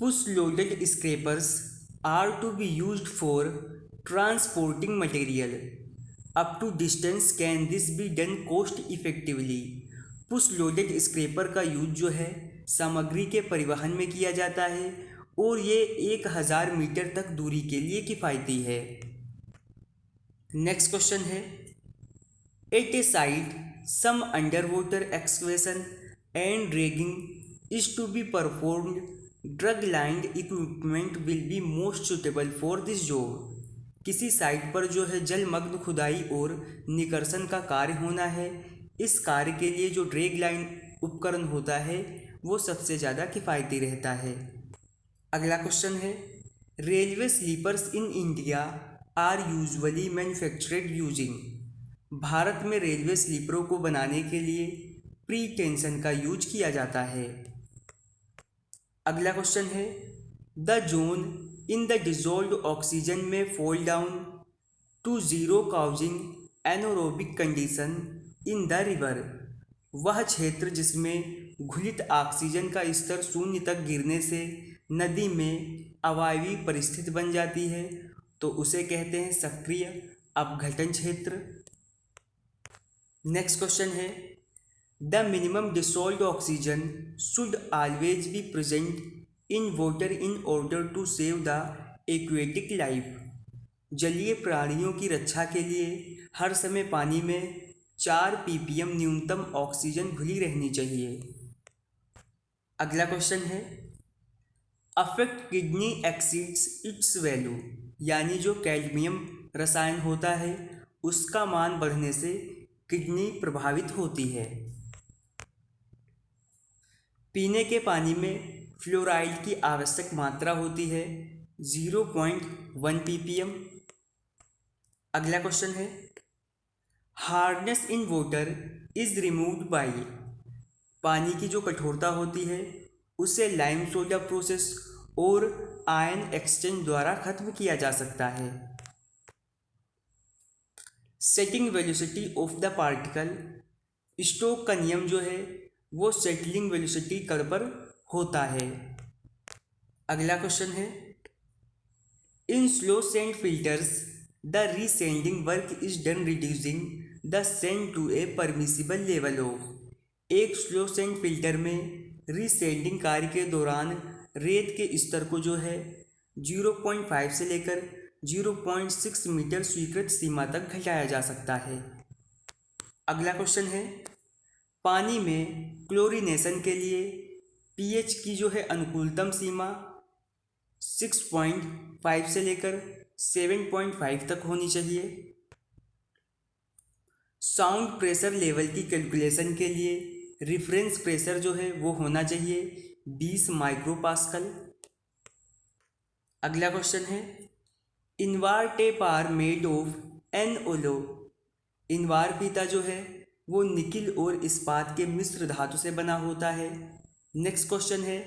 Push loaded scrapers are to be used for transporting material. Up to distance can this be done cost effectively? Push loaded scraper का use जो है सामग्री के परिवहन में किया जाता है और ये 1000 मीटर तक दूरी के लिए किफ़ायती है। नेक्स्ट क्वेश्चन है, at a site some under water excavation and dragging is to be performed, drag lined equipment will be most suitable for this job. किसी साइट पर जो है जलमग्न खुदाई और निकर्षण का कार्य होना है, इस कार्य के लिए जो ड्रैग लाइन उपकरण होता है वो सबसे ज़्यादा किफ़ायती रहता है। अगला क्वेश्चन है, railway sleepers in India are usually manufactured using. भारत में रेलवे स्लीपरों को बनाने के लिए प्री टेंशन का यूज किया जाता है। अगला क्वेश्चन है, the zone in the dissolved oxygen में fall down to zero causing anaerobic condition in the river. वह क्षेत्र जिसमें घुलित ऑक्सीजन का स्तर शून्य तक गिरने से नदी में अवायवीय परिस्थिति बन जाती है तो उसे कहते हैं सक्रिय अपघटन क्षेत्र। नेक्स्ट क्वेश्चन है, the minimum dissolved oxygen should always be present in water in order to save the aquatic life. जलीय प्राणियों की रक्षा के लिए हर समय पानी में 4 ppm न्यूनतम ऑक्सीजन घुली रहनी चाहिए। अगला क्वेश्चन है, affect kidney exceeds its value, यानी जो कैडमियम रसायन होता है उसका मान बढ़ने से किडनी प्रभावित होती है। पीने के पानी में फ्लोराइड की आवश्यक मात्रा होती है 0.1 ppm। अगला क्वेश्चन है, hardness in water is removed by. पानी की जो कठोरता होती है उसे लाइम सोडा प्रोसेस और आयन एक्सचेंज द्वारा खत्म किया जा सकता है। Setting velocity of the particle, Stoke का नियम जो है वो सेटलिंग वेलोसिटी कण पर होता है। अगला क्वेश्चन है, in slow sand filters the resanding work is done reducing the sand to a permissible level of. एक स्लो सेंड फिल्टर में रीसेंडिंग कार्य के दौरान रेत के स्तर को जो है 0.5 से लेकर 0.6 मीटर स्वीकृत सीमा तक घटाया जा सकता है। अगला क्वेश्चन है, पानी में क्लोरीनेशन के लिए पीएच की जो है अनुकूलतम सीमा 6.5 से लेकर 7.5 तक होनी चाहिए। साउंड प्रेशर लेवल की कैलकुलेशन के लिए रिफरेंस प्रेशर जो है वो होना चाहिए 20 माइक्रोपास्कल। अगला क्वेश्चन है, invar tape are made of एनओलो। इनवार फीता जो है वो निकिल और इस्पात के मिश्र धातु से बना होता है। नेक्स्ट क्वेश्चन है,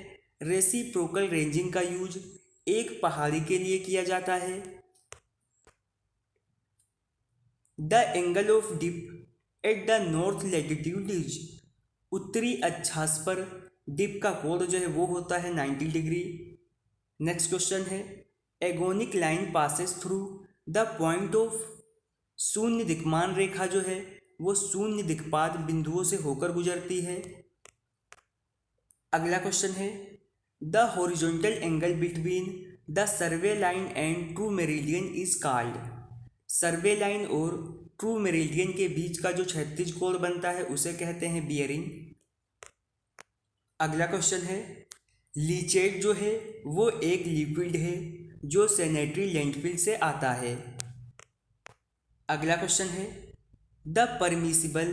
रेसिप्रोकल रेंजिंग का यूज एक पहाड़ी के लिए किया जाता है। The angle of dip at the north latitude is. उत्तरी अक्षांश पर डिप का कोण जो है वो होता है 90 डिग्री। नेक्स्ट क्वेश्चन है, agonic line passes through the point of. शून्य दिक्मान रेखा जो है वो शून्य दिक्पात बिंदुओं से होकर गुजरती है। अगला क्वेश्चन है, the horizontal angle between the survey line and true meridian is called. Survey line और ट्रू मेरिडियन के बीच का जो क्षैतिज कोण बनता है उसे कहते हैं बियरिंग। अगला क्वेश्चन है, लीचेट जो है वो एक लिक्विड है जो सैनिटरी लैंडफिल से आता है। अगला क्वेश्चन है, the permissible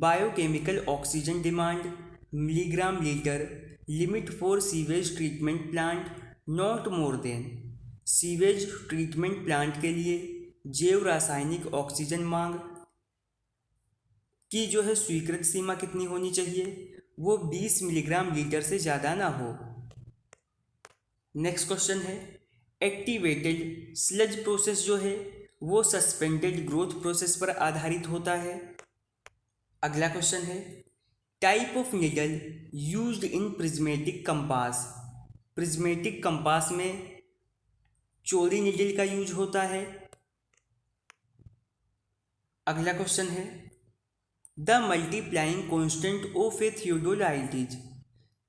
biochemical oxygen demand milligram litre limit for sewage treatment plant not more than. Sewage treatment plant के लिए जैव रासायनिक ऑक्सीजन मांग की जो है स्वीकृत सीमा कितनी होनी चाहिए, वो 20 मिलीग्राम लीटर से ज़्यादा ना हो। नेक्स्ट क्वेश्चन है, एक्टिवेटेड स्लज प्रोसेस जो है वो सस्पेंडेड ग्रोथ प्रोसेस पर आधारित होता है। अगला क्वेश्चन है, type of needle used in prismatic compass. Prismatic compass में चोरी नीडल का यूज होता है। अगला क्वेश्चन है the multiplying constant of a theodolite is.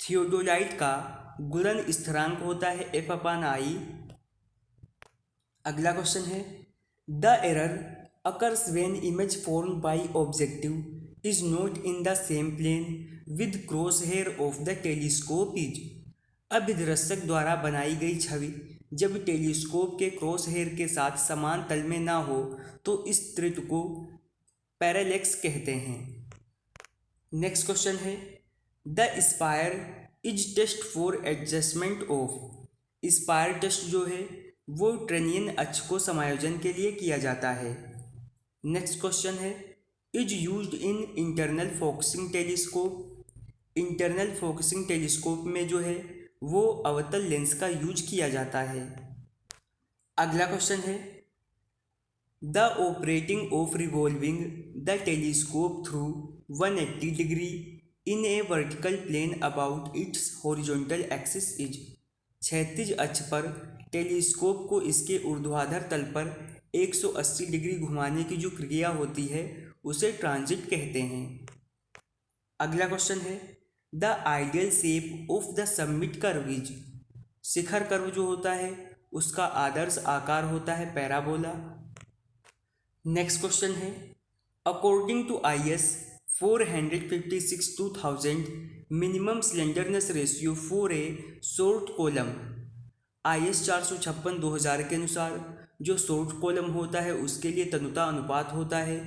Theodolite का गुणन स्थिरांक होता है F/I। अगला क्वेश्चन है the error occurs when image formed by objective is not in the same plane with cross hair of the telescope is. अभिदर्शक द्वारा बनाई गई छवि जब टेलीस्कोप के क्रॉस हेयर के साथ समान तल में ना हो तो इस त्रुटि को पैरेलैक्स कहते हैं। नेक्स्ट क्वेश्चन है the spire is test for adjustment of. Spire test जो है वो ट्रेनियन अक्ष को समायोजन के लिए किया जाता है। नेक्स्ट क्वेश्चन है is used in internal focusing telescope. Internal focusing telescope में जो है वो अवतल लेंस का यूज किया जाता है। अगला क्वेश्चन है the operating of revolving the telescope through 180 degree in a vertical plane about its horizontal axis is. क्षैतिज अक्ष पर टेलीस्कोप को इसके ऊर्ध्वाधर तल पर 180 डिग्री घुमाने की जो क्रिया होती है उसे ट्रांजिट कहते हैं। अगला क्वेश्चन है the ideal shape of the summit curve is. शिखर कर्व जो होता है उसका आदर्श आकार होता है पैराबोला। नेक्स्ट क्वेश्चन है according to IS 456/2000 minimum slenderness ratio for a short column. IS 456/2000 के अनुसार जो शॉर्ट कॉलम होता है उसके लिए तनुता अनुपात होता है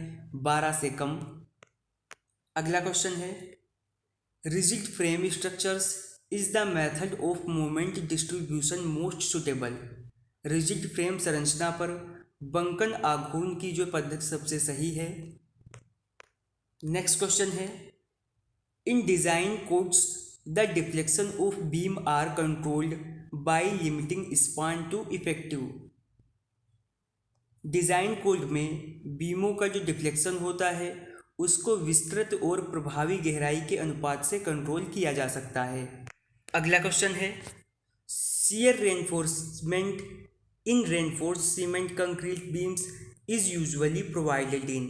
12 से कम। अगला क्वेश्चन है rigid frame structures is the method of moment distribution most suitable. Rigid frame संरचना पर बंकन आघूर्ण की जो पद्धति सबसे सही है। नेक्स्ट क्वेश्चन है in design codes the deflection of beam are controlled by limiting span to effective. Design code में बीमों का जो डिफ्लेक्शन होता है उसको विस्तृत और प्रभावी गहराई के अनुपात से कंट्रोल किया जा सकता है। अगला क्वेश्चन है shear reinforcement in reinforced cement concrete beams is usually provided in.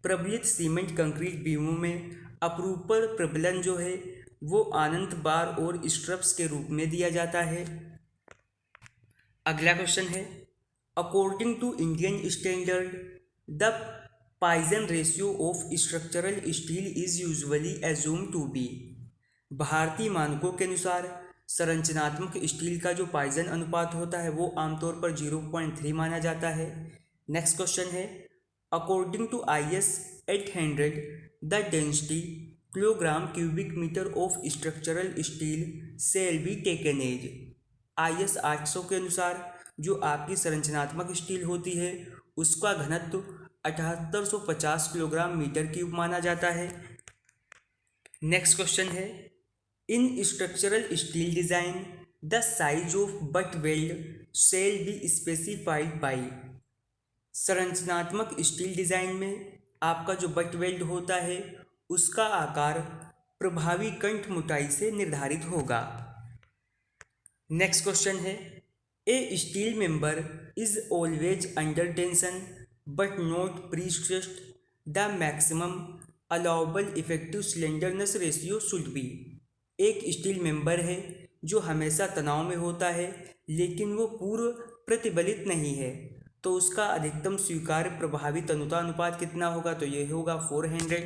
प्रबलित सीमेंट कंक्रीट बीमों में अपरूपण प्रबलन जो है वो अनंत बार और स्ट्रप्स के रूप में दिया जाता है। अगला क्वेश्चन है according to Indian standard the Poisson ratio of structural steel is usually assume to be. भारतीय मानकों के अनुसार संरचनात्मक स्टील का जो पॉइजन अनुपात होता है वो आमतौर पर 0.3 माना जाता है। नेक्स्ट क्वेश्चन है according to IS 800 the density kilogram cubic metre of structural steel shall be taken as. IS 800 के अनुसार जो आपकी संरचनात्मक स्टील होती है उसका घनत्व 7850 किलोग्राम मीटर क्यूब माना जाता है। नेक्स्ट क्वेश्चन है इन structural steel design the size of butt weld shall be specified by. संरचनात्मक स्टील डिजाइन में आपका जो बट वेल्ड होता है उसका आकार प्रभावी कंठ मोटाई से निर्धारित होगा। नेक्स्ट क्वेश्चन है a steel member is always under tension but not prestressed the maximum allowable effective slenderness ratio should be. एक स्टील मेंबर है जो हमेशा तनाव में होता है लेकिन वो पूर्व प्रतिबलित नहीं है तो उसका अधिकतम स्वीकार्य प्रभावी तनुता अनुपात कितना होगा तो ये होगा 400।